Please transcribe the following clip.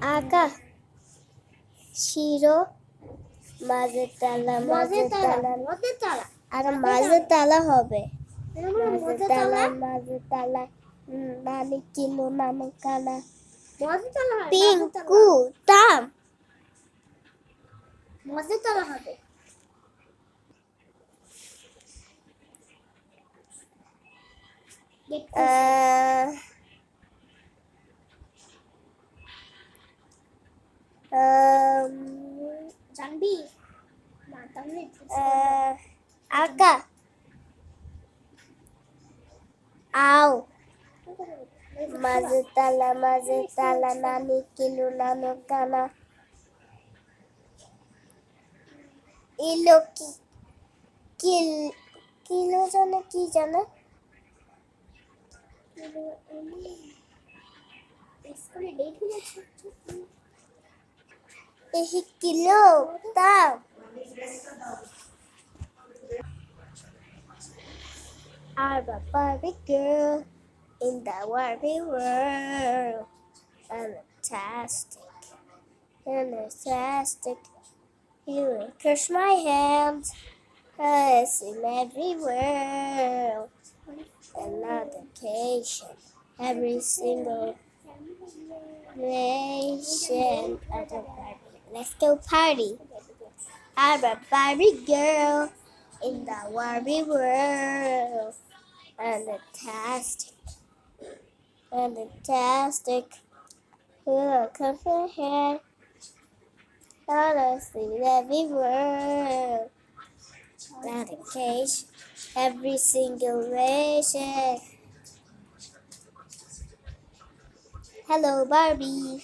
আঁকা শিরো মাঝের তালা মাঝের তালা আর মাঝের তালা হবে মাঝের তালা নানি কিলো নাম কানা পিঙ্কু তাম মাঝের তালা হবে জানবি আঁকা আও মাঝে তালা নানি কিলো নানো কানা ইলো কিলো জানে কি জানে এই কিলো তা I'm a Barbie girl in the Barbie world. Fantastic. You will crush my hands. I see everywhere. Another occasion. Every single nation of the Barbie. Let's go party. I'm a Barbie girl in the Barbie world. Fantastic. Look of her hair. Honestly, everywhere. Not a cage. Every single ration. Hello, Barbie.